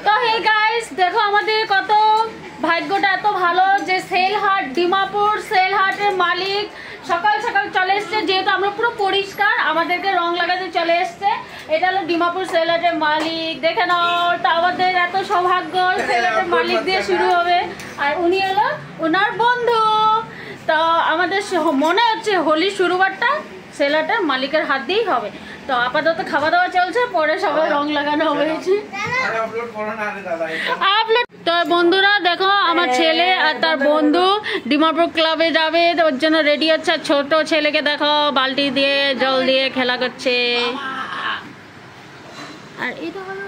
তো hey guys দেখো আমাদের কত ভাগ্যটা এত ভালো যে সেলহাট ডিমাপুর সেলহাটের মালিক সকাল সকাল চলে এসছে, যেহেতু আমরা পুরো পরিষ্কার আমাদেরকে রং লাগাতে চলে এসছে। এটা হলো ডিমাপুর সেলহাটের মালিক, দেখে নাও। তা আমাদের এত সৌভাগ্য, সেলহাটের মালিক দিয়ে শুরু হবে, আর উনি হলো ওনার বন্ধু। তো আমাদের মনে হচ্ছে হোলির শুরুবারটা সেলহাটের মালিকের হাত দিয়েই হবে। তো আপাতত খাওয়া দাওয়া চলছে, পরে সবাই রং লাগানো হয়েছে। তো বন্ধুরা দেখো আমার ছেলে আর তার বন্ধু ডিমাপুর ক্লাবে যাবে, ওর জন্য রেডি হচ্ছে। ছোট ছেলেকে দেখো বালতি দিয়ে জল দিয়ে খেলা করছে। আর এটা হলো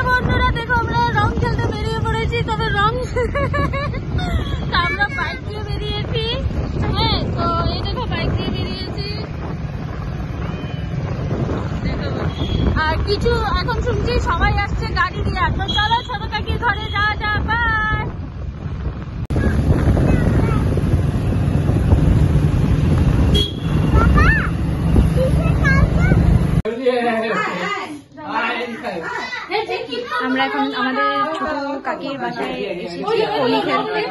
বন্ধুরা দেখো আমরা রং খেলতে বেরিয়ে পড়েছি। তবে রং আমরা বাইক দিয়ে বেরিয়েছি। হ্যাঁ, তো এই দেখো বাইক দিয়ে বেরিয়েছি। আর কিছু এখন শুনছি সবাই আসছে গাড়ি দিয়ে। তো চলো ছোট কাকির ঘরে যাওয়া যাক। বাই। আমরা এখন আমাদের ছোট কাকির বাসায় এসেছি হোলি খেলতে।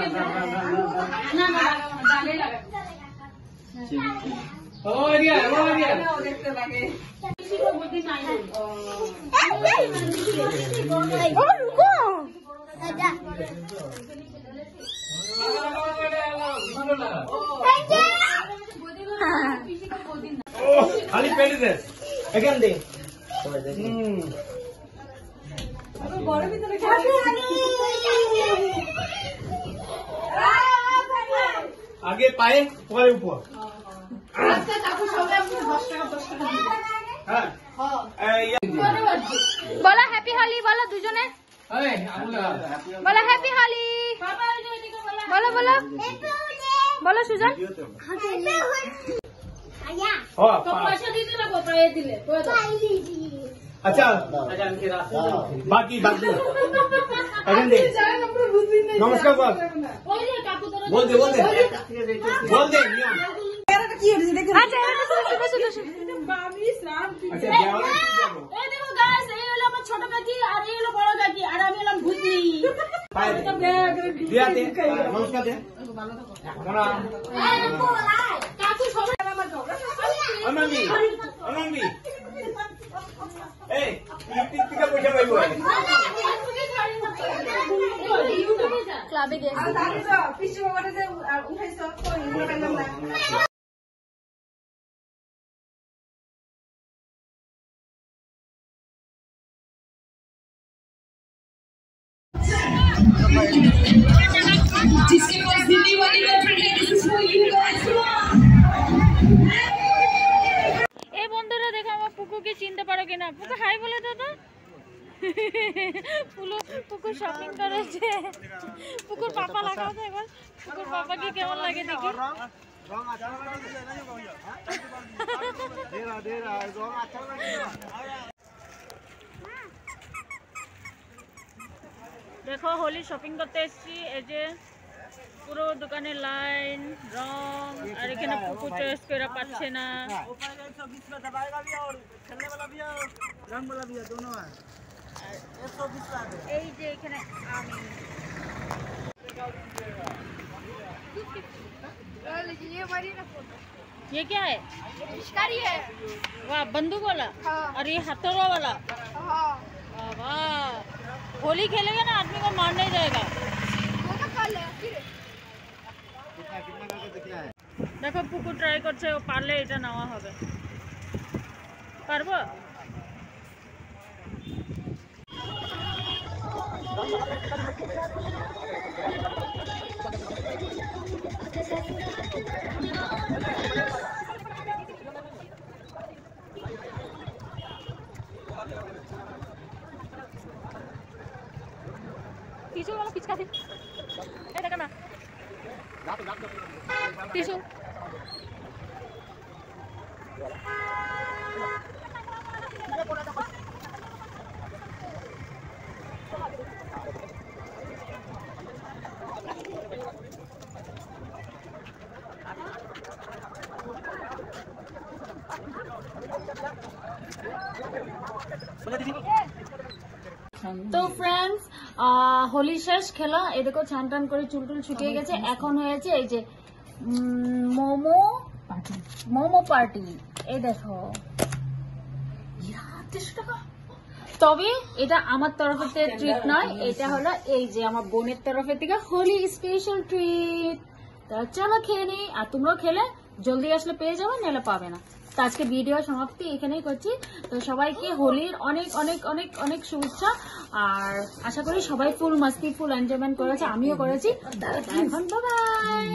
আগে পায়ে পরে উপর। বলো হ্যাপি হোলি, বলো দুজনে বলো হ্যাপি হোলি। বলো বলো বলো সুজন। আচ্ছা বাকি বাকি নমস্কার বল বল দে বল দে বল দে ছোট কাকি আর এই হলো বড় কাকি আর আমি হলাম ভূতনি। নমস্কার দে কাকু সবাই অনমি অনমি এই টিকা পয়সা পাইবো ক্লাবে গেছি। এই বন্ধুরা দেখো আমার পুকুকে চিনতে পারো কিনা। পুকু হাই বলে দাদা। পুকুর শপিং করেছে। পুকুর পাপা লাগাও তো এবার। পুকুর পাপাকে কেমন লাগে দেখি। দেখো হোলি শপিং করতে এসেছি। এই যে পুরো দোকানে লাইন রং, আর এখানে পুকু চয়েস করে পাচ্ছে না। এই যে এখানে আমি ये क्या है? पिचकारी है। वाह, बंदूक वाला। हाँ। और ये हथौड़ा वाला। हाँ। वाह, होली खेलेगा ना आदमी को मार नहीं जाएगा। देखो पुकु ट्राई करছে, ও পারলে এটা নেওয়া হবে। পারবো? টিস্যু वाला पिचकारी। ए देखो ना। টিস্যু। তো ফ্রেন্ডস, হোলি শেষ খেলা, এই দেখো ছান টান করে চুল টুল শুকিয়ে গেছে। এখন হয়েছে এই যে মোমো পার্টি। এই দেখো, তবে এটা আমার তরফ থেকে ট্রিট নয়, এটা হলো এই যে আমার বোনের তরফের থেকে হোলি স্পেশাল ট্রিট। চলো খেয়ে নিই, আর তোমরাও খেলে জলদি আসলে পেয়ে যাবে, নাহলে পাবে না। তো আজকে ভিডিও সমাপ্তি এখানেই করছি। তো সবাইকে হোলির অনেক অনেক অনেক অনেক শুভেচ্ছা, আর আশা করি সবাই ফুল মাস্তি ফুল এনজয়মেন্ট করেছে, আমিও করেছি। এখন বাই বাই।